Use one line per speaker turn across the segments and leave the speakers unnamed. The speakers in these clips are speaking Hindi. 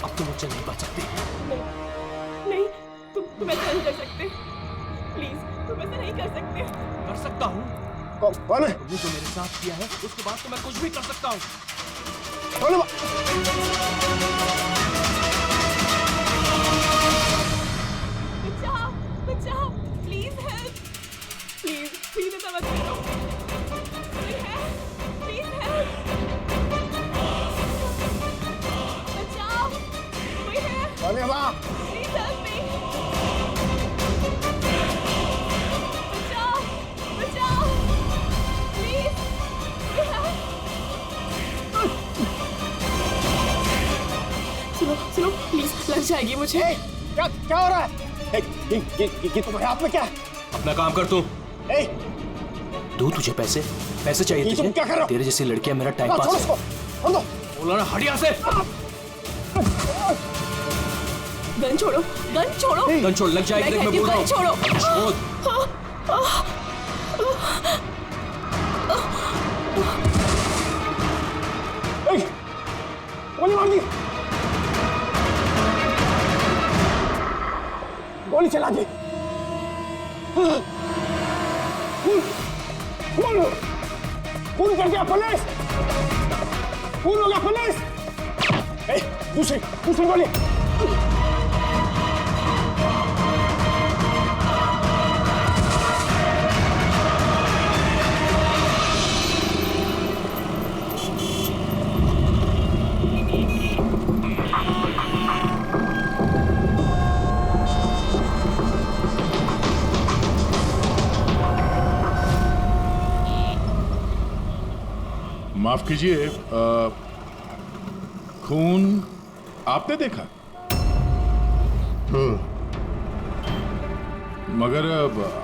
अब तुम मुझसे नहीं बच सकती।
नहीं, तुम ऐसा नहीं कर सकते। प्लीज, तुम ऐसा नहीं कर सकते।
कर सकता हूँ।
कौन है?
तुमने जो मेरे साथ किया है उसके बाद तो मैं कुछ भी कर सकता हूँ।
बचाओ, बचाओ, प्लीज हेल्प, प्लीज ऐसा मत करो। कोई है? प्लीज हेल्प, बचाओ, कोई है?
कौन है वहाँ?
प्लीज हेल्प मी, बचाओ, बचाओ, प्लीज, कोई है? सुनो, प्लीज, लग जाएगी मुझे।
क्या हो रहा है? ये तुम्हारे हाथ में क्या है?
अपना काम कर तू। दो तुझे पैसे चाहिए तुझे?
तुम क्या कर रहे हो?
तेरे जैसी लड़कियां मेरा टाइम पास है। बोला ना, हट यहाँ से।
गन छोड़ो, गन छोड़ो।
गन छोड़, लग जाएगी। मैं बोल रहा हूँ,
छोड़ो।
गोली मार दी, गोली चला दी। खून कर दिया पुलिस, खून हो गया पुलिस। दूसरी गोली।
माफ कीजिए, खून आपने देखा? मगर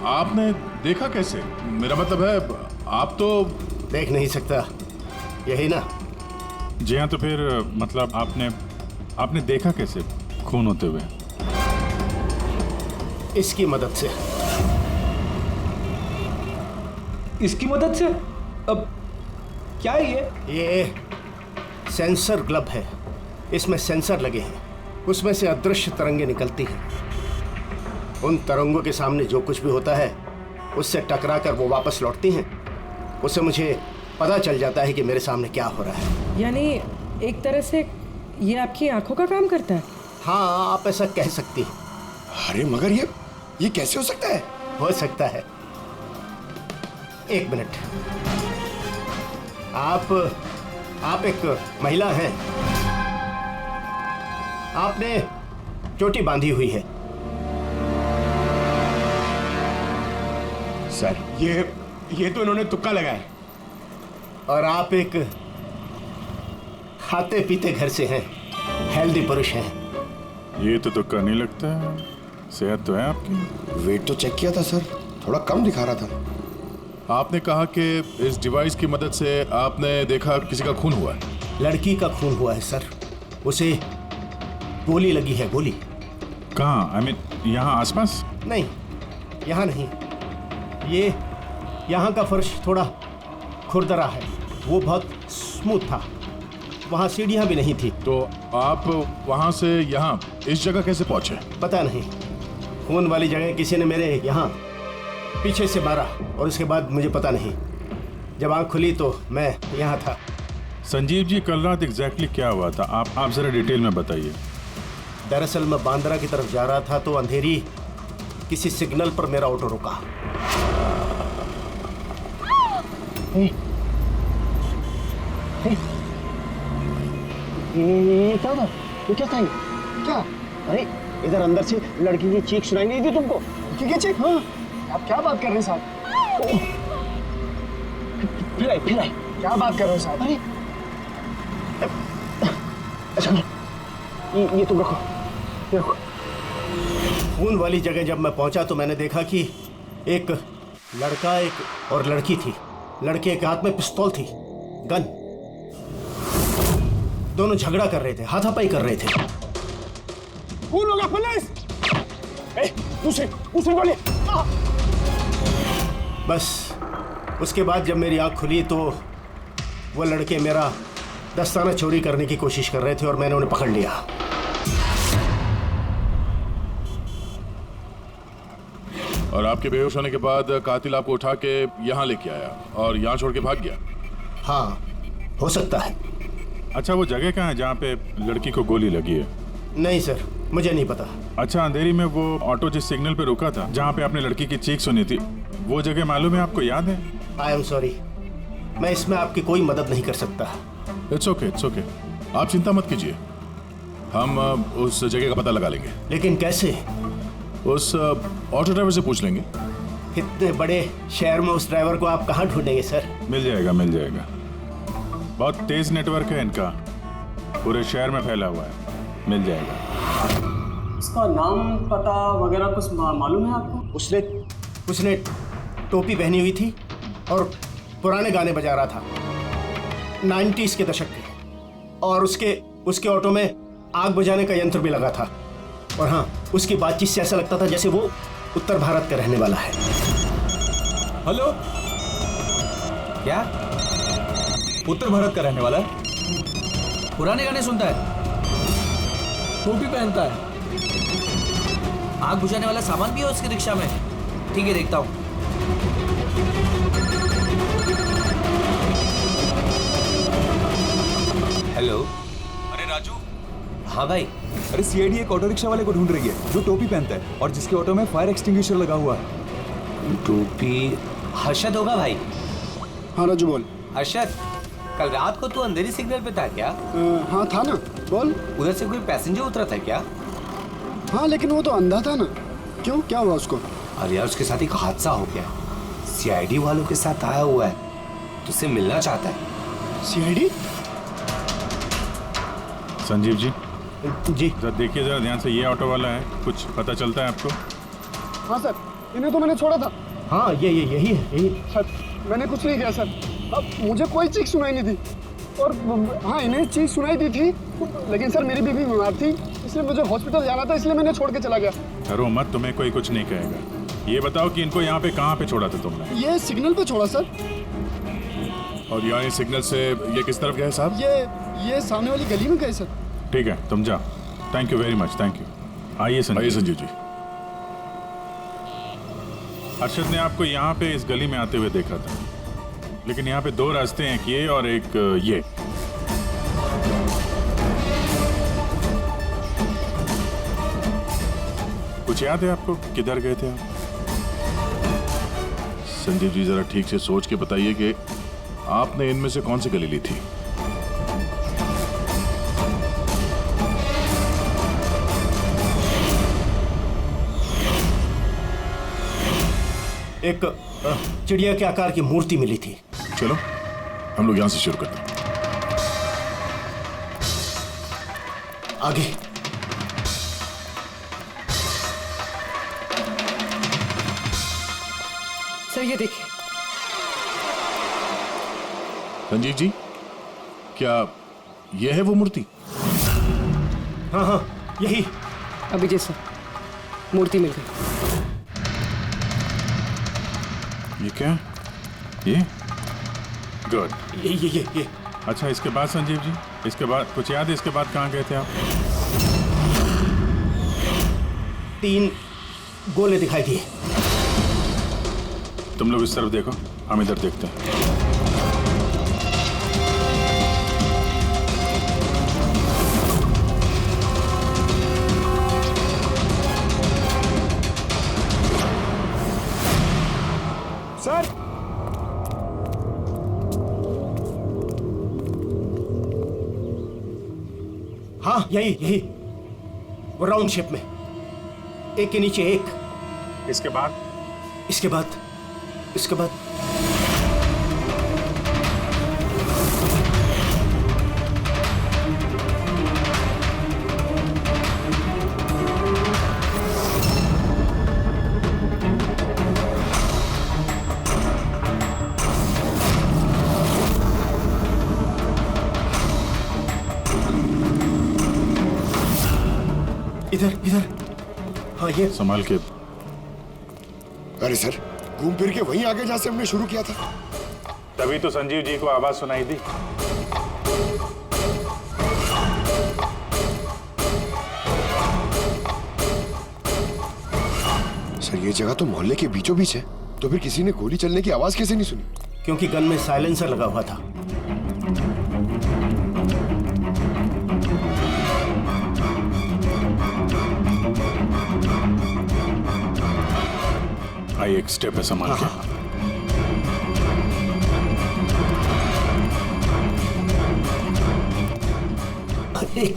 आपने देखा कैसे? मेरा मतलब है, आप तो
देख नहीं सकता, यही ना?
जी हाँ, तो फिर मतलब आपने देखा कैसे खून होते हुए?
इसकी मदद से।
इसकी मदद से? अब क्या है
ये सेंसर ग्लब है, इसमें सेंसर लगे हैं, उसमें से अदृश्य तरंगें निकलती हैं। उन तरंगों के सामने जो कुछ भी होता है उससे टकरा कर वो वापस लौटती हैं। उससे मुझे पता चल जाता है कि मेरे सामने क्या हो रहा है।
यानी एक तरह से ये आपकी आंखों का काम करता है?
हाँ, आप ऐसा कह सकती हैं।
अरे मगर ये कैसे हो सकता है?
हो सकता है। एक मिनट, आप एक महिला हैं, आपने चोटी बांधी हुई है।
सर, ये तो इन्होंने तुक्का लगाया।
और आप एक खाते पीते घर से हैं, हेल्दी पुरुष हैं।
ये तो तुक्का नहीं लगता है, सेहत तो है आपकी।
वेट तो चेक किया था सर, थोड़ा कम दिखा रहा था।
आपने कहा कि इस डिवाइस की मदद से आपने देखा किसी का खून हुआ है।
लड़की का खून हुआ है सर, उसे गोली लगी है, गोली।
कहाँ? आई मीन यहाँ आसपास?
नहीं, यहाँ नहीं, ये यहाँ का फर्श थोड़ा खुरदरा है, वो बहुत स्मूथ था, वहाँ सीढ़ियाँ भी नहीं थी।
तो आप वहाँ से यहाँ इस जगह कैसे पहुँचे?
पता नहीं, खून वाली जगह किसी ने मेरे यहाँ पीछे से मारा और उसके बाद मुझे पता नहीं। जब आँख खुली तो मैं यहाँ था।
संजीव जी, कल रात एग्जैक्टली क्या हुआ था? आप जरा डिटेल में बताइए।
दरअसल मैं बांद्रा की तरफ जा रहा था तो अंधेरी किसी सिग्नल पर मेरा ऑटो रुका।
ये क्या था? ये क्या था? क्या? अरे इधर अंदर से लड़की की चीख सुनाई नहीं दी तुमको?
क्या चीख? हाँ,
आप क्या बात कर रहे हैं साहब? फिर आए। क्या बात कर रहे हो साहब? अरे अच्छा, ये तुम रखो।
खून वाली जगह जब मैं पहुंचा तो मैंने देखा कि एक लड़का एक और लड़की थी। लड़के के हाथ में पिस्तौल थी, गन। दोनों झगड़ा कर रहे थे, हाथापाई कर रहे थे।
खून होगा पुलिस! दूसरी गोली!
बस उसके बाद जब मेरी आंख खुली तो वो लड़के मेरा दस्ताना चोरी करने की कोशिश कर रहे थे और मैंने उन्हें पकड़ लिया।
और आपके बेहोश होने के बाद कातिल आपको उठा के यहाँ लेके आया और यहाँ छोड़ के भाग गया।
हाँ, हो सकता है।
अच्छा, वो जगह कहाँ है जहाँ पे लड़की को गोली लगी है?
नहीं सर, मुझे नहीं पता।
अच्छा, अंधेरी में वो ऑटो जिस सिग्नल पे रुका था, जहाँ पे आपने लड़की की चीख सुनी थी, वो जगह मालूम है आपको? याद है?
आई एम सॉरी, मैं इसमें आपकी कोई मदद नहीं कर सकता।
इट्स ओके, आप चिंता मत कीजिए, हम उस जगह का पता लगा लेंगे।
लेकिन कैसे?
उस ऑटो ड्राइवर से पूछ लेंगे।
इतने बड़े शहर में उस ड्राइवर को आप कहाँ ढूंढेंगे सर?
मिल जाएगा, बहुत तेज नेटवर्क है इनका, पूरे शहर में फैला हुआ है, मिल जाएगा।
उसका नाम पता वगैरह कुछ मालूम है आपको?
उसने टोपी पहनी हुई थी और पुराने गाने बजा रहा था, 90s के दशक के, और उसके ऑटो में आग बुझाने का यंत्र भी लगा था। और हाँ, उसकी बातचीत से ऐसा लगता था जैसे वो उत्तर भारत का रहने वाला है।
हेलो,
क्या?
उत्तर भारत का रहने वाला है,
पुराने गाने सुनता है,
टोपी पहनता है।
आग बुझाने वाला सामान भी है उसकी रिक्शा में। ठीक है, देखता हूँ। हेलो।
अरे राजू।
हाँ भाई।
अरे सीआईडी एक ऑटो रिक्शा वाले को ढूंढ रही है जो टोपी पहनता है और जिसके ऑटो में फायर एक्सटिंग्विशर लगा हुआ है।
टोपी हर्षद होगा भाई।
हाँ राजू बोल।
हर्षद, कल रात को तू अंधेरी सिग्नल पे था क्या?
हाँ था ना, बोल।
उधर से कोई पैसेंजर उतरा था क्या?
हाँ, लेकिन वो तो अंधा था ना। क्यों, क्या हुआ उसको?
अरे यार, उसके साथ एक हादसा हो गया। सीआईडी वालों के साथ आया हुआ है, तुझसे मिलना चाहता है।
सीआईडी?
संजीव जी,
जी
जरा देखिए, जरा ध्यान से, ये ऑटो वाला है, कुछ पता चलता है आपको?
हाँ सर, इन्हें तो मैंने छोड़ा था।
हाँ, यही है।
सर, मैंने कुछ नहीं किया सर। अब मुझे कोई चीख सुनाई नहीं थी। और हाँ, इन्हें चीख सुनाई दी थी, लेकिन सर मेरी बीवी बीमार थी, इसलिए मुझे हॉस्पिटल जाना था, इसलिए मैंने छोड़ के चला गया।
डरो मत, तुम्हें कोई कुछ नहीं कहेगा। ये बताओ कि इनको यहाँ पे कहाँ पे छोड़ा था तुमने?
ये सिग्नल पे छोड़ा सर।
और यहाँ इस सिग्नल से ये किस तरफ गए साहब?
ये सामने वाली गली में गए सर।
ठीक है, तुम जाओ। Thank you very much, thank you. आइए संजीव जी। अरशद ने आपको यहाँ पे इस गली में आते हुए देखा था, लेकिन यहाँ पे दो रास्ते हैं, एक ये और एक ये। कुछ याद है आपको, किधर गए थे आप? संजीव जी, जरा ठीक से सोच के बताइए कि आपने इनमें से कौन सी गली ली थी?
एक चिड़िया के आकार की मूर्ति मिली थी।
चलो हम लोग यहां से शुरू करते हैं।
आगे।
सर ये देखिए।
संजीव जी, क्या यह है वो मूर्ति?
हाँ, यही।
अभिजीत सर, मूर्ति मिल गई।
ये क्या? ये गुड।
ये।
अच्छा, इसके बाद संजीव जी, इसके बाद कुछ याद है? इसके बाद कहाँ गए थे आप?
3 गोले दिखाई दिए।
तुम लोग इस तरफ देखो, हम इधर देखते हैं।
सर,
हाँ, यही वो राउंड शेप में, एक के नीचे एक।
इसके बाद
इसके बाद इधर। हाँ, ये
संभाल के।
अरे सर, घूम फिर के वहीं आगे जहाँ से हमने शुरू किया था।
तभी तो संजीव जी को आवाज सुनाई दी।
सर ये जगह तो मोहल्ले के बीचों बीच है, तो फिर किसी ने गोली चलने की आवाज कैसे नहीं सुनी?
क्योंकि गन में साइलेंसर लगा हुआ था।
आई एक स्टेप है, संभाल के।
एक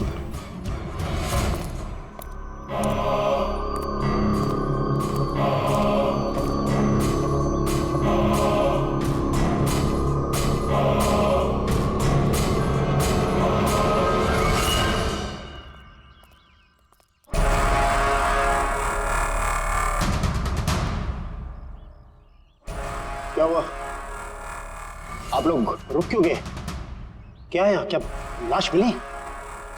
क्या हुआ? आप लोग रुक क्यों गए? क्या है? क्या लाश मिली?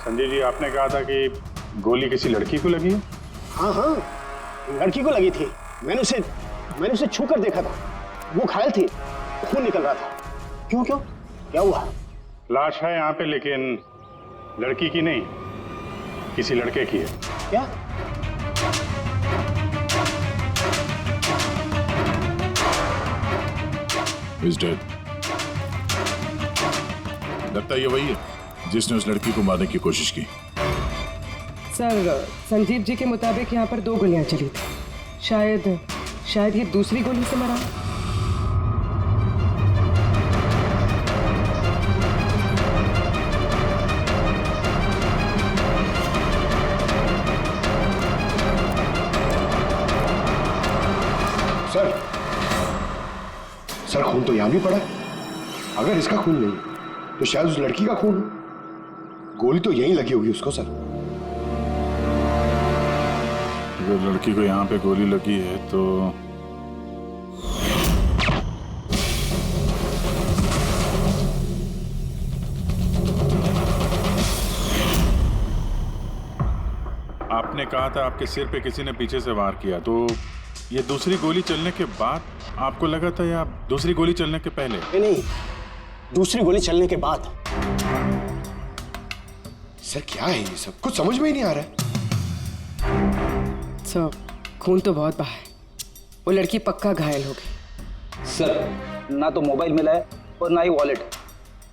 संजय जी, आपने कहा था कि गोली किसी लड़की को लगी है।
हाँ हाँ, लड़की को लगी थी। मैंने उसे छू कर देखा था। वो घायल थी, खून निकल रहा था। क्यों क्यों क्या हुआ?
लाश है यहाँ पे, लेकिन लड़की की नहीं, किसी लड़के की है।
क्या?
He's dead. लगता है ये वही है जिसने उस लड़की को मारने की कोशिश की।
सर, संजीव जी के मुताबिक यहाँ पर 2 गोलियां चली थी। शायद ये दूसरी गोली से मरा।
सर खून तो यहां भी पड़ा है। अगर इसका खून नहीं तो शायद उस लड़की का खून हो। गोली तो यहीं लगी होगी उसको। सर
अगर लड़की को यहाँ पे गोली लगी है तो आपने कहा था आपके सिर पे किसी ने पीछे से वार किया, तो ये दूसरी गोली चलने के बाद आपको लगा था या दूसरी गोली चलने के पहले?
नहीं, दूसरी गोली चलने के बाद।
सर क्या है ये सब? कुछ समझ में ही नहीं आ रहा है।
सर, खून तो बहुत बहा है। वो लड़की पक्का घायल हो गई।
सर, ना तो मोबाइल मिला है और ना ही वॉलेट।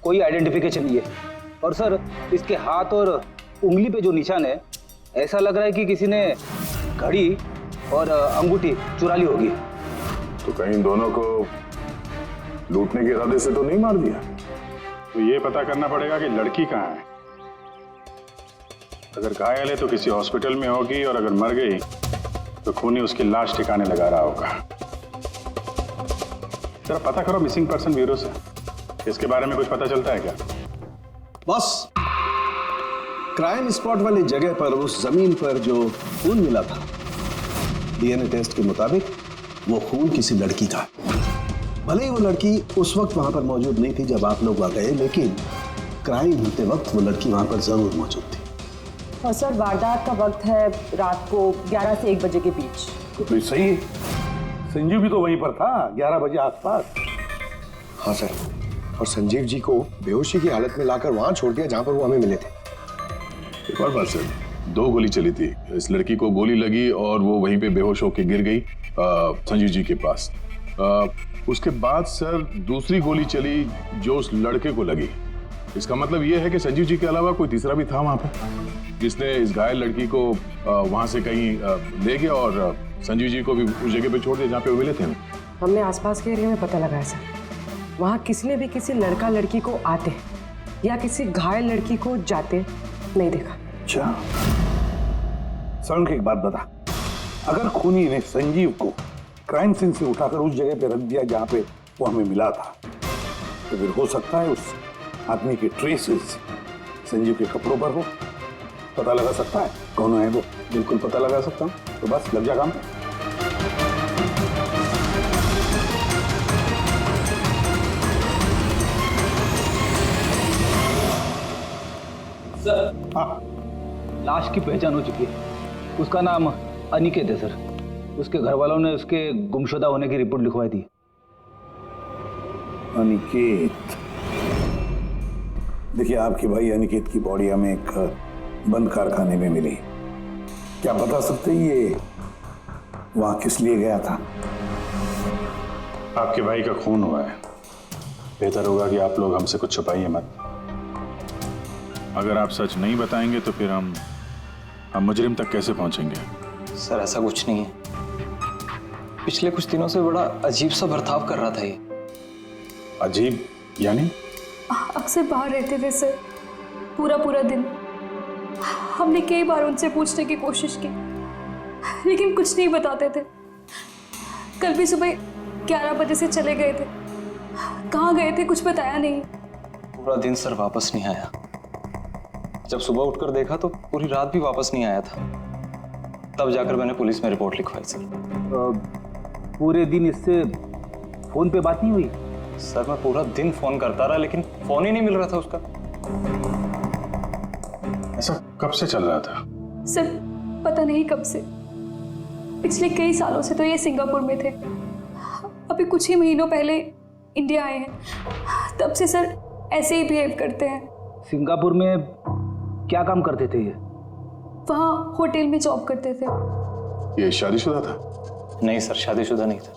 कोई आइडेंटिफिकेशन नहीं है। और सर, इसके हाथ और उंगली पे जो निशान है, ऐसा लग रहा है कि किसी ने घड़ी और अंगूठी चुरा ली होगी।
तो कहीं दोनों को लूटने के इरादे से तो नहीं मार दिया? तो ये पता करना पड़ेगा कि लड़की कहाँ है। अगर घायल है तो किसी हॉस्पिटल में होगी, और अगर मर गई तो खूनी उसकी लाश ठिकाने लगा रहा होगा। जरा पता करो मिसिंग पर्सन ब्यूरो से, इसके बारे में कुछ पता चलता है क्या?
बस क्राइम स्पॉट वाली जगह पर उस जमीन पर जो खून मिला था, डीएनए टेस्ट के मुताबिक वो खून किसी लड़की का। भले ही वो लड़की उस वक्त वहां पर मौजूद नहीं थी जब आप लोग वहां गए, लेकिन क्राइम होते वक्त वो लड़की वहां पर जरूर मौजूद थी।
और सर, वारदात का वक्त है रात को 11 से 1 बजे के बीच।
तो सही है, संजीव भी तो वहीं पर था 11 बजे आसपास।
हाँ सर, और संजीव जी को बेहोशी की हालत में लाकर वहां छोड़ दिया जहां पर वो हमें मिले थे।
एक और बात सर, 2 गोली चली थी। इस लड़की को गोली लगी और वो वहीं पे बेहोश होकर गिर गई संजीव जी के पास। उसके बाद सर दूसरी गोली चली जो उस लड़के को लगी। इसका मतलब ये है कि संजीव जी के अलावा कोई तीसरा भी था वहां पर, जिसने इस घायल लड़की को वहां से कहीं ले गया और संजीव जी को भी उस जगह पे छोड़ दिया जहाँ पे वो मिले थे।
हमने आसपास के एरिया में पता लगाया सर, वहाँ किसी ने भी किसी लड़का लड़की को आते या किसी घायल लड़की को जाते नहीं देखा।
अच्छा, सर एक बात बता, अगर खूनी ने संजीव को क्राइम सीन से उठाकर उस जगह पे रख दिया जहाँ पे वो हमें मिला था, तो फिर हो सकता है उस आदमी के ट्रेसेस संजीव के कपड़ों पर हो। पता लगा सकता है कौन है वो? बिल्कुल पता लगा सकता हूँ। तो बस लग जा काम पे।
सर, हाँ, लाश की पहचान हो चुकी है। उसका नाम अनिकेत है सर। उसके घर वालों ने उसके गुमशुदा होने की रिपोर्ट लिखवाई थी।
अनिकेत, देखिए आपके भाई अनिकेत की बॉडी हमें एक बंद कारखाने में मिली। क्या बता सकते ये वहां किस लिए गया था?
आपके भाई का खून हुआ है। बेहतर होगा कि आप लोग हमसे कुछ छुपाइए मत। अगर आप सच नहीं बताएंगे तो फिर हम मुजरिम तक कैसे पहुंचेंगे?
सर ऐसा कुछ नहीं है। पिछले कुछ दिनों से बड़ा अजीब सा बर्ताव कर रहा था ये।
अजीब यानी?
अक्सर बाहर रहते थे सर, पूरा दिन। हमने कई बार उनसे पूछने की कोशिश की, लेकिन कुछ नहीं बताते थे। कल भी सुबह 11 बजे से चले गए थे। कहाँ गए थे कुछ बताया नहीं।
पूरा दिन सर वापस नहीं आया। जब सुबह उठकर देखा तो पूरी रात भी वापस नहीं आया था। तब जाकर मैंने पुलिस में रिपोर्ट लिखवाई सर।
पूरे दिन इससे फोन पे बात नहीं हुई?
सर मैं पूरा दिन फोन करता रहा, लेकिन फोन ही नहीं मिल रहा था उसका।
ऐसा कब से चल रहा था?
सर पता नहीं कब से। पिछले कई सालों से तो ये सिंगापुर में थे। अभी कुछ ही महीनों पहले इंडिया आए हैं। तब से सर ऐसे ही बिहेव करते हैं।
सिंगापुर में क्या काम करते थे ये?
वहाँ होटल में जॉब करते थे।
ये शादीशुदा था?
नहीं सर, शादीशुदा नहीं था।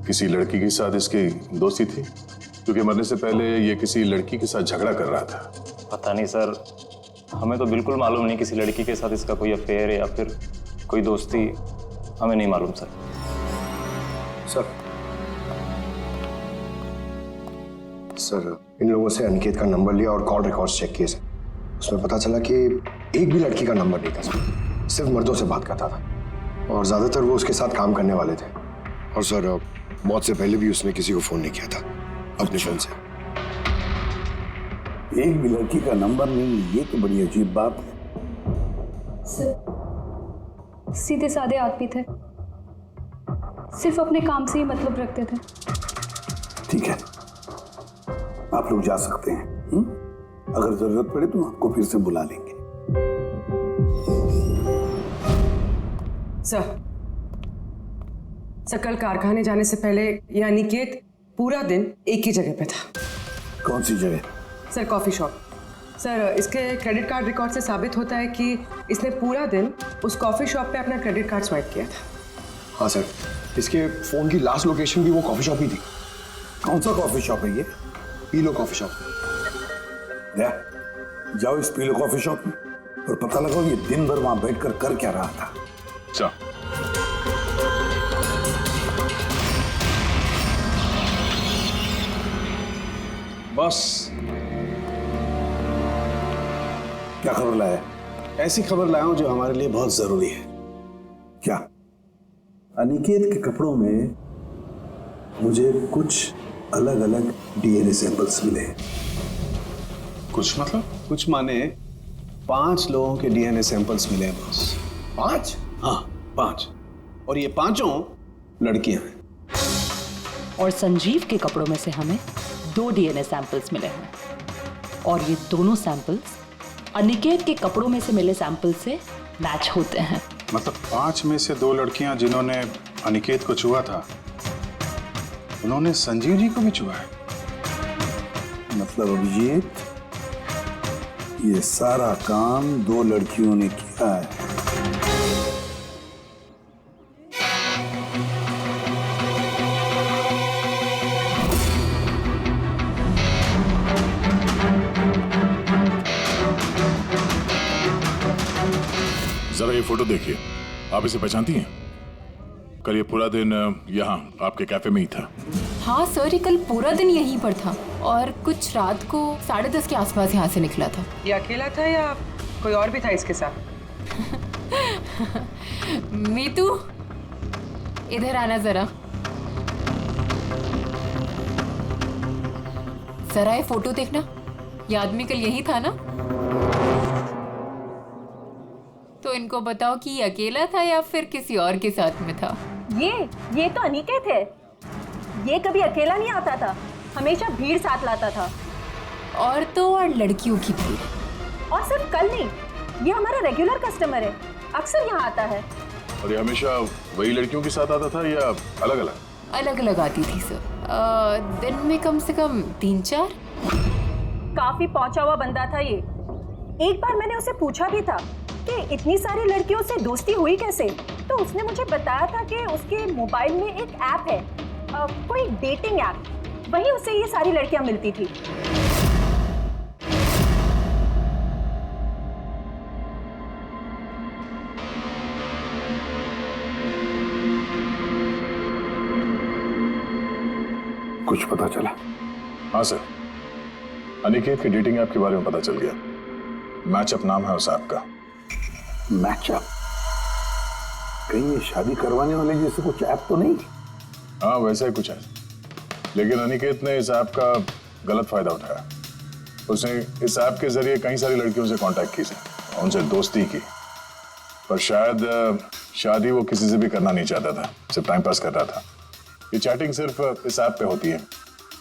किसी लड़की के साथ इसकी दोस्ती थी? क्योंकि मरने से पहले ये किसी लड़की के साथ झगड़ा कर रहा था।
पता नहीं सर, हमें तो बिल्कुल मालूम नहीं किसी लड़की के साथ इसका कोई अफेयर है या फिर कोई दोस्ती। हमें नहीं मालूम सर।
सर इन लोगों से अनिकेत का नंबर लिया और कॉल रिकॉर्ड्स चेक किए सर। उसमें पता चला कि एक भी लड़की का नंबर नहीं था सर। सिर्फ मर्दों से बात करता था और ज्यादातर वो उसके साथ काम करने वाले थे। और सर मौत से पहले भी उसने किसी को फोन नहीं किया था अपने फोन से।
एक भी लड़की का नंबर नहीं, ये तो बड़ी अजीब बात है।
सर सीधे साधे आदमी थे, सिर्फ अपने काम से ही मतलब रखते थे।
ठीक है, आप लोग जा सकते हैं। अगर जरूरत पड़े तो आपको फिर से बुला लेंगे।
सर कल कारखाने जाने से पहले ये अनिकेत पूरा दिन एक ही जगह पे था।
कौन सी जगह?
Sir coffee shop. सर इसके क्रेडिट कार्ड रिकॉर्ड से साबित होता है कि इसने पूरा दिन उस कॉफी शॉप पे अपना क्रेडिट कार्ड स्वाइप किया था।
हाँ सर, इसके फोन की लास्ट लोकेशन भी वो कॉफी शॉप ही थी।
कौन सा कॉफी शॉप है ये?
पीलो कॉफी शॉप।
जाओ इस पीलो कॉफी शॉप में और पता लगाओ ये दिन भर वहां बैठकर कर क्या रहा था।
अच्छा।
बॉस,
क्या खबर लाया?
ऐसी खबर लाया हूं जो हमारे लिए बहुत जरूरी है।
क्या?
अनिकेत के कपड़ों में मुझे कुछ अलग अलग डीएनए सैंपल्स मिले हैं।
कुछ मतलब?
कुछ माने 5 लोगों के डीएनए सैंपल्स मिले हैं बॉस।
5?
हाँ 5, और ये 5 लड़कियां हैं।
और संजीव के कपड़ों में से हमें 2 डीएनए सैंपल्स मिले हैं और ये दोनों सैंपल्स अनिकेत के कपड़ों में से मिले सैंपल से मैच होते हैं।
मतलब 5 में से 2 लड़कियां जिन्होंने अनिकेत को छुआ था, उन्होंने संजीव जी को भी छुआ है।
मतलब अभिजीत, ये सारा काम 2 लड़कियों ने किया है।
जरा ये फोटो देखिए, आप इसे पहचानती हैं? कल ये पूरा दिन यहाँ आपके कैफे में ही था।
हाँ सर, ये कल पूरा दिन यहीं पर था और कुछ रात को 10:30 के आसपास यहाँ से निकला था।
ये अकेला था या कोई और भी था इसके साथ?
मीतू, इधर आना जरा। जरा ये फोटो देखना, ये आदमी कल यही था ना? तो इनको बताओ कि ये अकेला था या फिर किसी और के साथ में था।
ये तो अनिकेत है। ये कभी अकेला नहीं आता था, हमेशा भीड़ साथ लाता था।
औरतों और लड़कियों की भीड़।
और सिर्फ कल नहीं, ये हमारा रेगुलर कस्टमर है, अक्सर यहाँ आता है।
और ये हमेशा वही लड़कियों के साथ आता था या अलग अलग?
अलग अलग आती थी सर। दिन में कम से कम 3-4।
काफी पहुंचा हुआ बंदा था ये। एक बार मैंने उसे पूछा भी था
कि इतनी सारी लड़कियों से दोस्ती हुई कैसे, तो उसने मुझे बताया था कि उसके मोबाइल में एक ऐप है, कोई डेटिंग ऐप, वहीं उसे ये सारी लड़कियां मिलती थी।
कुछ पता चला?
हाँ सर, अनिकेत के डेटिंग ऐप के बारे में पता चल गया। मैचअप नाम है उस ऐप का।
मैचअप? कहीं ये शादी करवाने वाले जैसे कुछ ऐप तो नहीं?
हाँ वैसा ही कुछ है, लेकिन अनिकेत ने इस ऐप का गलत फायदा उठाया। उसने इस ऐप के जरिए कई सारी लड़कियों से कांटेक्ट की थी, उनसे दोस्ती की, पर शायद शादी वो किसी से भी करना नहीं चाहता था, सिर्फ टाइम पास कर रहा था। ये चैटिंग सिर्फ इस ऐप पे होती है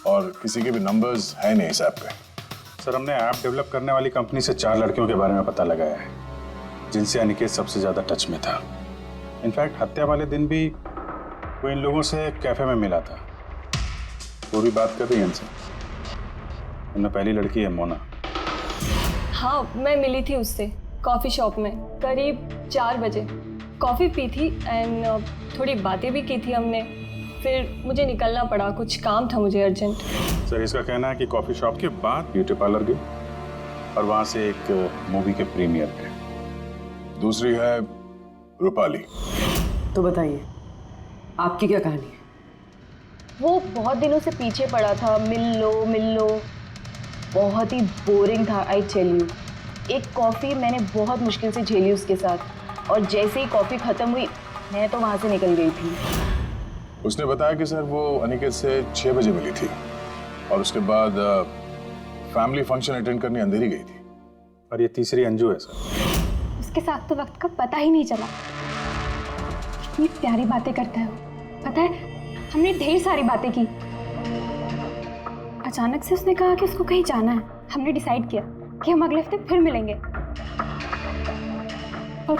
और किसी के भी नंबर्स है नहीं इस ऐप पे।
सर, हमने ऐप डेवलप करने वाली कंपनी से 4 लड़कियों के बारे में पता लगाया है जिनसे अनिकेत सबसे ज्यादा टच में था। इनफैक्ट हत्या वाले दिन भी वो इन लोगों से कैफे में मिला था। वो भी बात कर रही है इनसे। उनमें पहली लड़की है मोना।
हाँ, मैं मिली थी उससे कॉफ़ी शॉप में करीब 4 बजे। कॉफ़ी पी थी एंड थोड़ी बातें भी की थी हमने। फिर मुझे निकलना पड़ा, कुछ काम था मुझे अर्जेंट।
सर, इसका कहना है कि कॉफ़ी शॉप के बाद ब्यूटी पार्लर गई और वहाँ से एक मूवी के प्रीमियर पे।
दूसरी है रूपाली।
तो बताइए, आपकी क्या कहानी है?
वो बहुत दिनों से पीछे पड़ा था, मिल लो। बहुत ही बोरिंग था, आई टेल यू। एक कॉफ़ी मैंने बहुत मुश्किल से झेली उसके साथ, और जैसे ही कॉफ़ी ख़त्म हुई मैं तो वहाँ से निकल गई थी।
उसने बताया कि सर वो अनिकेत से 6 बजे मिली थी और उसके बाद फैमिली फंक्शन अटेंड करने अंधेरी गई थी।
और ये तीसरी अंजू है सर।
उसके साथ तो वक्त का पता ही नहीं चला। कितनी प्यारी बातें करता है वो, पता है हमने ढेर सारी बातें की। अचानक से उसने कहा कि उसको कहीं जाना है। हमने डिसाइड किया कि हम अगले हफ्ते फिर मिलेंगे, और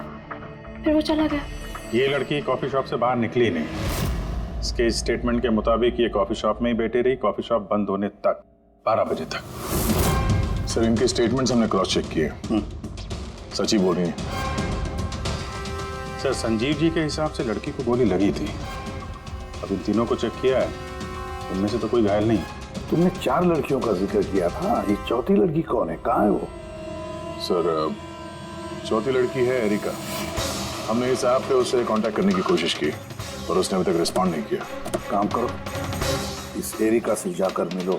फिर वो चला गया।
ये लड़की कॉफ़ी शॉप से बाहर निकली नहीं। इसके स्टेटमेंट के मुताबिक ये कॉफ़ी शॉप में ही बैठी रही, कॉफ़ी शॉप बंद होने तक, 12 बजे तक।
सर, इनके स्टेटमेंट्स हमने क्रॉस चेक किए, सच ही बोल रही हैं।
सर, संजीव जी के हिसाब से लड़की को गोली लगी थी। अब इन तीनों को चेक किया है, उनमें से तो कोई घायल नहीं।
तुमने 4 लड़कियों का जिक्र किया था, ये चौथी लड़की कौन है, कहाँ है वो?
सर, चौथी लड़की है एरिका। हमने इस ऐप पे उससे कांटेक्ट करने की कोशिश की पर उसने अभी तक रिस्पॉन्ड नहीं किया।
काम करो, इस एरिका से जाकर मिलो।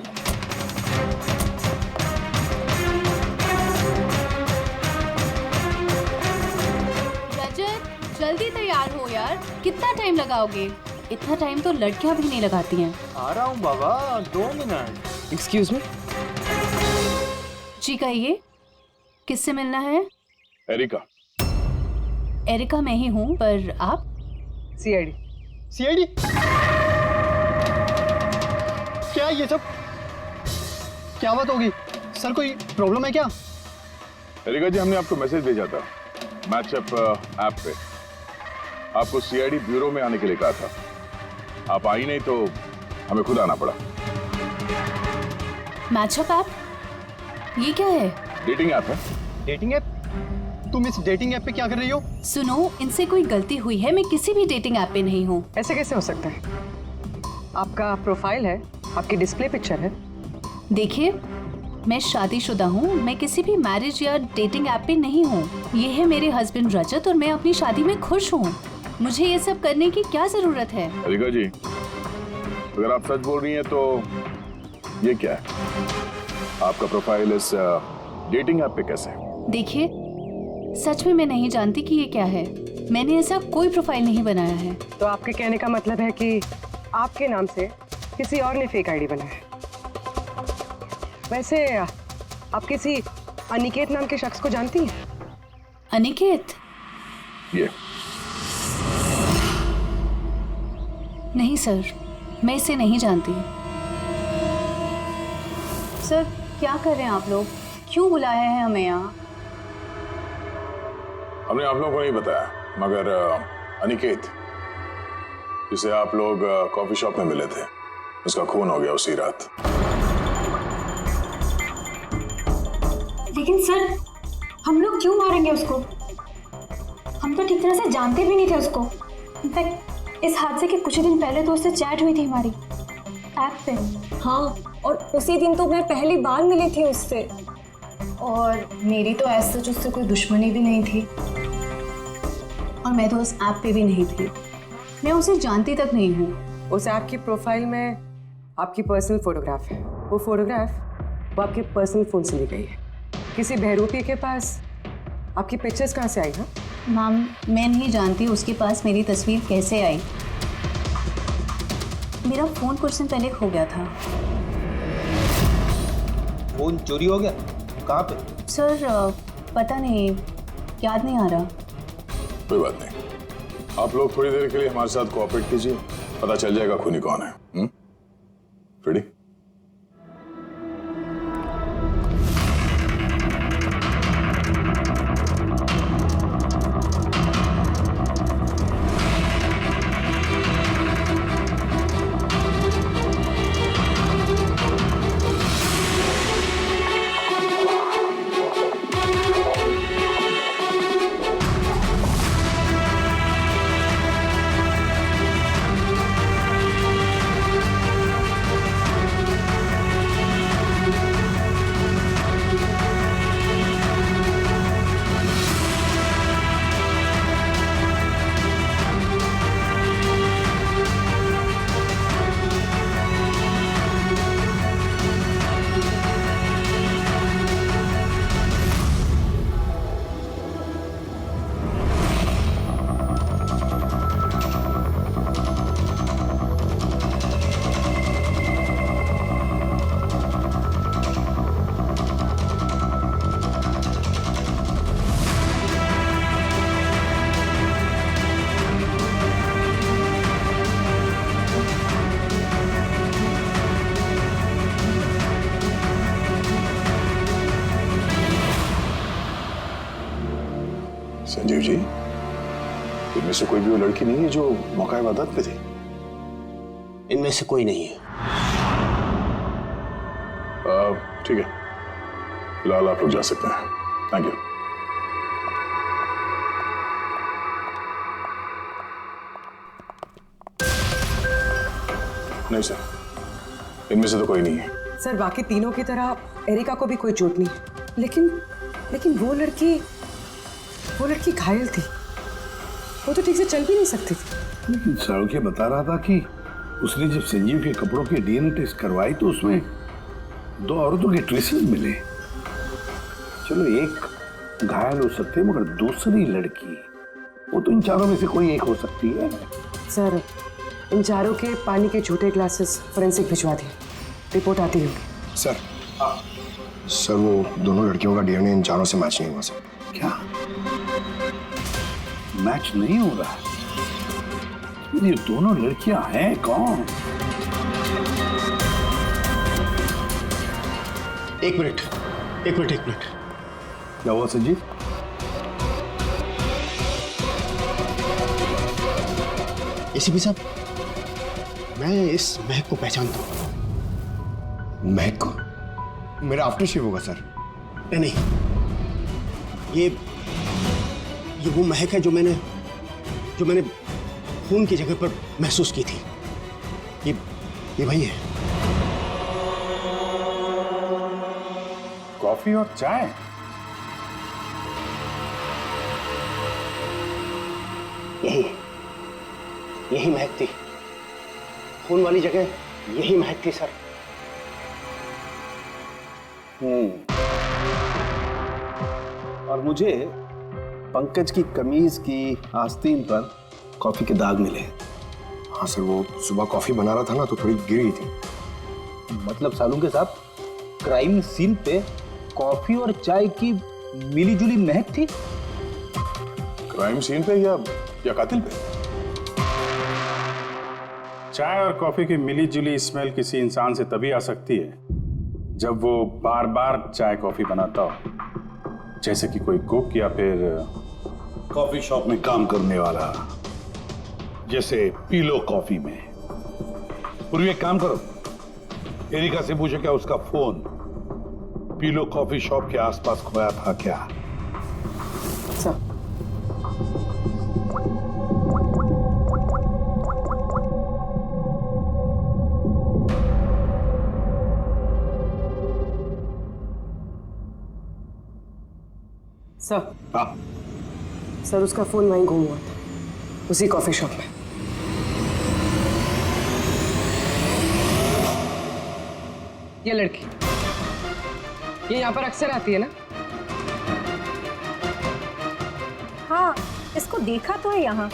रजत, जल्दी तैयार हो यार, कितना टाइम लगाओगे? इतना टाइम तो लड़कियां भी नहीं लगाती हैं।
आ रहा हूँ बाबा, 2 मिनट।
Excuse me.
जी कहिए, किससे मिलना है?
एरिका।
एरिका मैं ही हूँ, पर आप?
सीआईडी।
सीआईडी? क्या ये सब? क्या बात होगी सर, कोई प्रॉब्लम है क्या?
एरिका जी, हमने आपको मैसेज भेजा था मैचअप ऐप पे। आपको सीआईडी ब्यूरो में आने के लिए कहा था, आप आई नहीं तो हमें खुद आना पड़ा।
Matchup app? ये क्या है?
डेटिंग ऐप है।
Dating app? तुम इस डेटिंग ऐप पे क्या कर रही हो?
सुनो, इनसे कोई गलती हुई है, मैं किसी भी डेटिंग ऐप पे नहीं हूँ।
ऐसे कैसे हो सकता है? आपका प्रोफाइल है, आपकी डिस्प्ले पिक्चर है।
देखिए, मैं शादीशुदा हूँ, मैं किसी भी मैरिज या डेटिंग ऐप पे नहीं हूँ। ये है मेरे हस्बैंड रजत और मैं अपनी शादी में खुश हूँ। मुझे ये सब करने की क्या जरूरत है?
एरिका जी, अगर आप सच बोल रही हैं तो ये क्या है? आपका प्रोफाइल इस डेटिंग ऐप पे कैसे है?
देखिए, सच में मैं नहीं जानती कि ये क्या है। मैंने ऐसा कोई प्रोफाइल नहीं बनाया है।
तो आपके कहने का मतलब है कि आपके नाम से किसी और ने फेक आईडी बनाया है। वैसे आप किसी अनिकेत नाम के शख्स को जानती हैं?
अनिकेत?
ये
नहीं सर, मैं इसे नहीं जानती।
सर, क्या कर रहे हैं आप लोग? क्यों बुलाया है हमें यहाँ?
हमने आप लोगों को नहीं बताया, मगर अनिकेत, जिसे आप लोग कॉफी शॉप में मिले थे, उसका खून हो गया उसी रात।
लेकिन सर, हम लोग क्यों मारेंगे उसको? हम तो ठीक तरह से जानते भी नहीं थे उसको। इनफैक्ट इस हादसे के कुछ दिन पहले तो उससे चैट हुई थी हमारी ऐप पे।
हाँ, और उसी दिन तो मैं पहली बार मिली थी उससे।
और मेरी तो ऐसा सच उससे कोई दुश्मनी भी नहीं थी, और मैं तो उस ऐप पे भी नहीं थी। मैं उसे जानती तक नहीं हूँ।
उस ऐप की प्रोफाइल में आपकी पर्सनल फोटोग्राफ है। वो फोटोग्राफ वो आपके पर्सनल फोन से ली गई है। किसी बहरूपी के पास आपकी पिक्चर्स कहाँ से आई? हाँ
मैम, मैं नहीं जानती उसके पास मेरी तस्वीर कैसे आई। मेरा फ़ोन कुछ दिन पहले खो गया था।
फोन चोरी हो गया? कहाँ पे?
सर पता नहीं, याद नहीं आ रहा।
कोई बात नहीं, आप लोग थोड़ी देर के लिए हमारे साथ कोऑपरेट कीजिए, पता चल जाएगा खूनी कौन है। रेडी? संजीव जी, इनमें से कोई भी वो लड़की नहीं है जो मौका इबादत पे थी?
इनमें से कोई नहीं है।
ठीक है, फिलहाल आप लोग जा सकते हैं। Thank you. नहीं सर, इनमें से तो कोई नहीं है।
सर, बाकी तीनों की तरह एरिका को भी कोई चोट नहीं है, लेकिन वो लड़की घायल थी। वो तो ठीक से चल भी नहीं सकती थी।
लेकिन सारुख ये बता रहा था कि उसने जब संजीव के कपड़ों के डीएनए टेस्ट करवाई तो उसमें 2 औरतों के ट्रेसेस मिले। चलो एक घायल हो सकते हैं, मगर दूसरी लड़की, वो तो इन चारों में से कोई एक हो सकती है।
सर, इन चारों के पानी के छोटे ग्लासेस फोरेंसिक भिजवा दिए, रिपोर्ट आती होगी।
सर वो दोनों लड़कियों का डीएनए इन चारों से मैच नहीं हुआ सर।
क्या मैच नहीं हो रहा? ये दोनों लड़कियां हैं कौन?
एक मिनट।
क्या हुआ संजीव?
एसीपी साहब, मैं इस महक को पहचानता हूं।
महक को? मेरा आफ्टर शिव होगा सर।
नहीं, ये वो महक है जो मैंने खून की जगह पर महसूस की थी। ये वही है।
कॉफी और चाय?
यही महक थी। खून वाली जगह यही महक थी सर। और मुझे पंकज की कमीज की आस्तीन पर कॉफी के दाग मिले।
हाँ सर, वो सुबह कॉफी बना रहा था ना, तो थोड़ी गिर गई थी।
मतलब सालू के साथ क्राइम सीन पे कॉफी और चाय की मिलीजुली महक थी?
क्राइम सीन पे या कातिल पे?
चाय और कॉफी की मिली-जुली स्मेल किसी इंसान से तभी आ सकती है जब वो बार-बार चाय कॉफी बनाता हो, जैसे कि कोई कुक या फिर
कॉफी शॉप में काम करने वाला, जैसे पीलो कॉफी में। पूर्वी एक काम करो, एरिका से पूछो क्या उसका फोन पीलो कॉफी शॉप के आसपास खोया था क्या?
सर, सर
हाँ
सर उसका फोन वहीं गुम हुआ था, उसी कॉफी शॉप में। ये लड़की ये यहाँ पर अक्सर आती है ना?
हाँ, इसको देखा तो है यहाँ।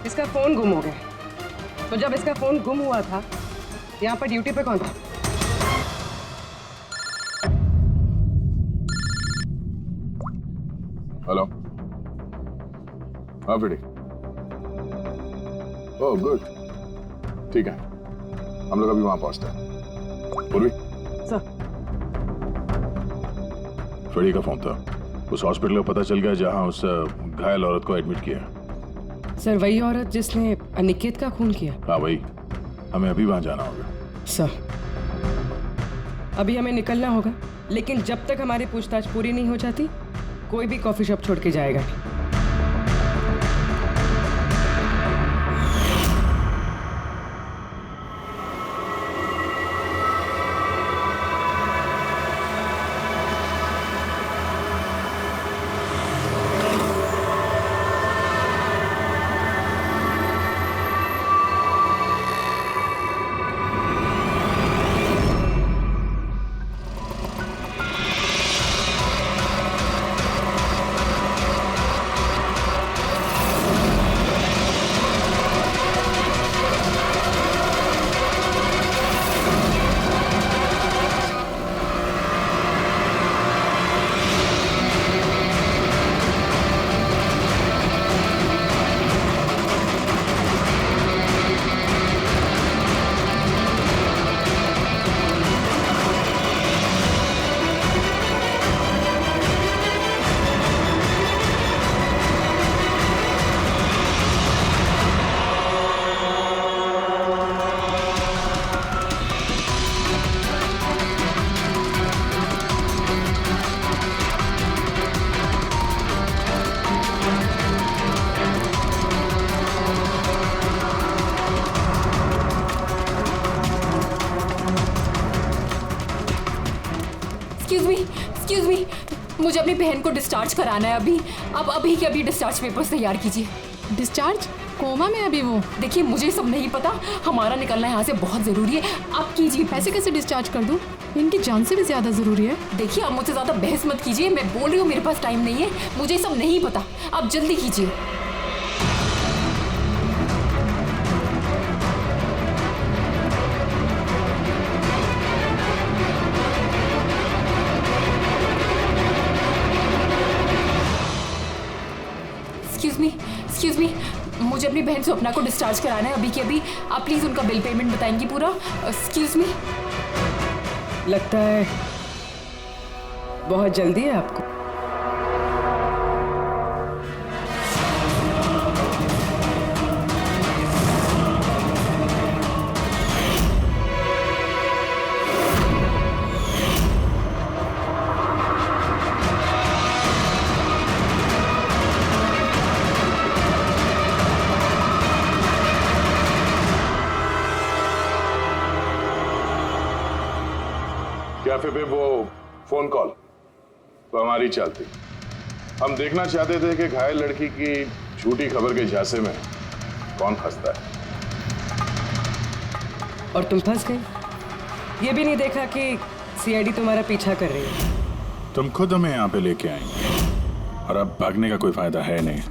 इसका फोन गुम हो गया, तो जब इसका फोन गुम हुआ था यहाँ पर ड्यूटी पे कौन था?
हेलो। हाँ फ्रेडी। ओह गुड, ठीक है, हम लोग अभी वहां पहुंचते हैं। पूर्वी
सर।
फ्रेडी का फोन था, उस हॉस्पिटल का पता चल गया जहां उस घायल औरत को एडमिट किया।
सर वही औरत जिसने अनिकेत का खून किया?
हाँ वही, हमें अभी वहां जाना होगा।
सर अभी हमें निकलना होगा, लेकिन जब तक हमारी पूछताछ पूरी नहीं हो जाती कोई भी कॉफी शॉप छोड़ के जाएगा नहीं।
एक्सक्यूज मी, मुझे अपनी बहन को डिस्चार्ज कराना है अभी। अब अभी के अभी डिस्चार्ज पेपर्स तैयार कीजिए।
डिस्चार्ज? कोमा में अभी वो?
देखिए मुझे सब नहीं पता, हमारा निकलना यहाँ से बहुत ज़रूरी है, आप कीजिए।
पैसे कैसे डिस्चार्ज कर दूँ? इनकी जान से भी ज़्यादा ज़रूरी है।
देखिए आप मुझसे ज़्यादा बहस मत कीजिए, मैं बोल रही हूँ मेरे पास टाइम नहीं है, मुझे सब नहीं पता, आप जल्दी कीजिए। एक्सक्यूज मी, मुझे अपनी बहन स्वप्ना को डिस्चार्ज कराना है अभी के अभी। आप प्लीज उनका बिल पेमेंट बताएंगी पूरा? Excuse me.
लगता है बहुत जल्दी है आपको।
कैफे पे वो फोन कॉल तो हमारी चालती। हम देखना चाहते थे कि घायल लड़की की झूठी खबर के झांसे में कौन फंसता है।
और तुम फंस गई। ये भी नहीं देखा कि सीआईडी तुम्हारा पीछा कर रही है।
तुम खुद हमें यहाँ पे लेके आएंगे और अब भागने का कोई फायदा है नहीं,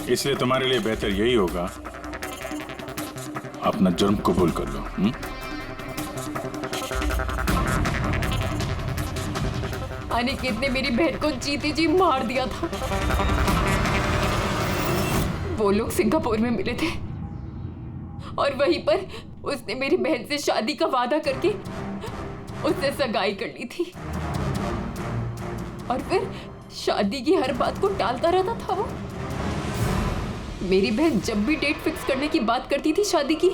इसलिए तुम्हारे लिए बेहतर यही होगा अपना जुर्म कबूल कर लो।
अनिकेत ने मेरी बहन को जीती जी मार दिया था। वो लोग सिंगापुर में मिले थे और वहीं पर उसने मेरी बहन से शादी का वादा करके उससे सगाई कर ली थी और फिर शादी की हर बात को टालता रहता था वो। मेरी बहन जब भी डेट फिक्स करने की बात करती थी शादी की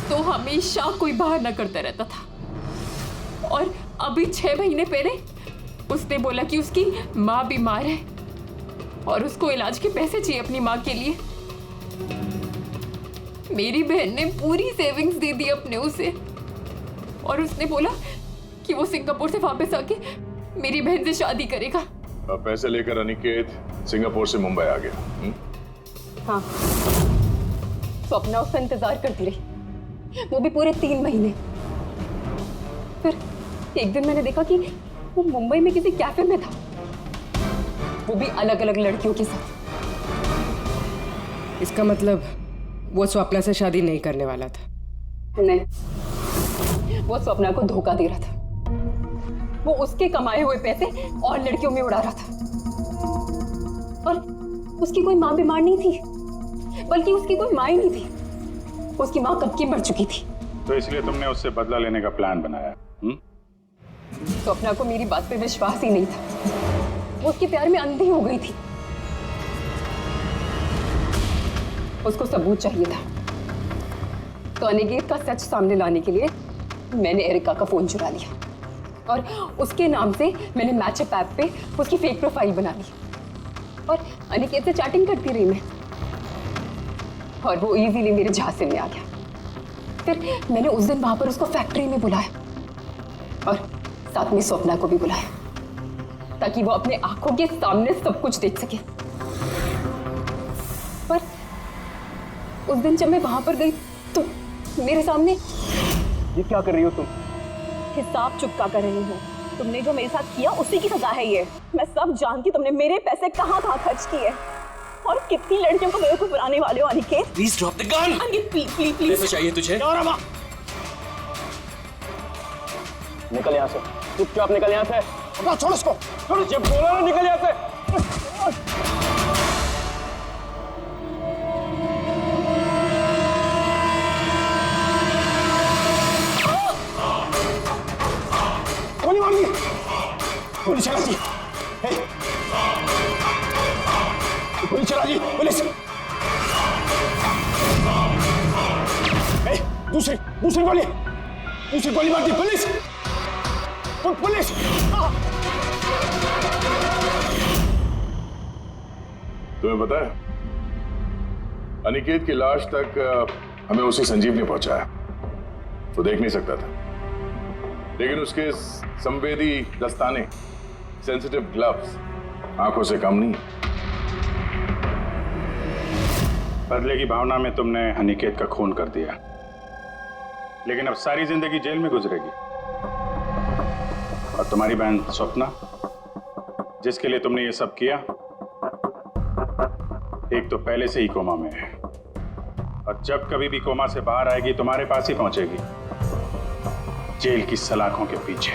तो हमेशा कोई बहाना करता रहता था। और अभी 6 महीने पहले उसने बोला कि उसकी माँ बीमार है और उसको इलाज के पैसे चाहिए अपनी माँ के लिए। मेरी बहन ने पूरी सेविंग्स दे दी अपने उसे और उसने बोला कि वो सिंगापुर से वापस आके मेरी बहन से शादी करेगा।
पैसे लेकर अनिकेत सिंगापुर से मुंबई आ गया।
हाँ, स्वप्ना उसका इंतजार करती रही, वो भी पूरे 3 महीने। फिर एक दिन मैंने देखा कि वो मुंबई में किसी कैफे में था, वो भी अलग अलग लड़कियों के साथ।
इसका मतलब वो स्वप्ना से शादी नहीं करने वाला था?
नहीं, वो स्वप्ना को धोखा दे रहा था। वो उसके कमाए हुए पैसे और लड़कियों में उड़ा रहा था। और उसकी कोई माँ बीमार नहीं थी, बल्कि उसकी कोई माँ ही नहीं थी। उसकी माँ कब की मर चुकी थी।
तो इसलिए तुमने उससे बदला लेने का प्लान बनाया?
स्वप्ना को मेरी बात पे विश्वास ही नहीं था, वो उसके प्यार में अंधी हो गई थी। उसको सबूत चाहिए था, तो अनिकेत का सच सामने लाने के लिए मैंने एरिका का फोन चुरा लिया और उसके नाम से मैंने मैचअप ऐप पे उसकी फेक प्रोफाइल बना ली और अनिकेत से चैटिंग करती रही मैं, और वो इजीली मेरे झांसे में आ गया। फिर मैंने उस दिन वहां पर उसको फैक्ट्री में बुलाया और साथ में स्वप्ना को भी बुलाया, ताकि वो अपने आंखों के सामने सब कुछ देख सके। पर उस दिन जब मैं वहां पर गई तो मेरे सामने।
ये क्या कर रही हो तुम?
हिसाब चुकता कर रही हूँ। तुमने जो मेरे साथ किया उसी की सजा है ये। मैं सब जानती तुमने मेरे पैसे कहाँ कहाँ खर्च किए और कितनी लड़कियों को बेवकूफ बनाने वाले हो Aniket.
Please drop the gun.
Aniket please please please.
पैसे चाहिए तुझे?
निकल यहाँ से, चुपचाप निकल यहाँ से। छोड़ उसको, छोड़। जब बोला ना निकल यहाँ से। गोली मार दी, गोली चला दी, गोली चला दी, पुलिस। दूसरी गोली मार दी, पुलिस, पुलिस।
तुम्हें पता है, अनिकेत की लाश तक हमें उसी संजीव ने पहुंचाया। वो देख नहीं सकता था, लेकिन उसके संवेदी दस्ताने, सेंसिटिव ग्लव्स, आंखों से कम नहीं।
बदले की भावना में तुमने अनिकेत का खून कर दिया, लेकिन अब सारी जिंदगी जेल में गुजरेगी। और तुम्हारी बहन स्वप्ना, जिसके लिए तुमने ये सब किया, एक तो पहले से ही कोमा में है, और जब कभी भी कोमा से बाहर आएगी तुम्हारे पास ही पहुंचेगी, जेल की सलाखों के पीछे।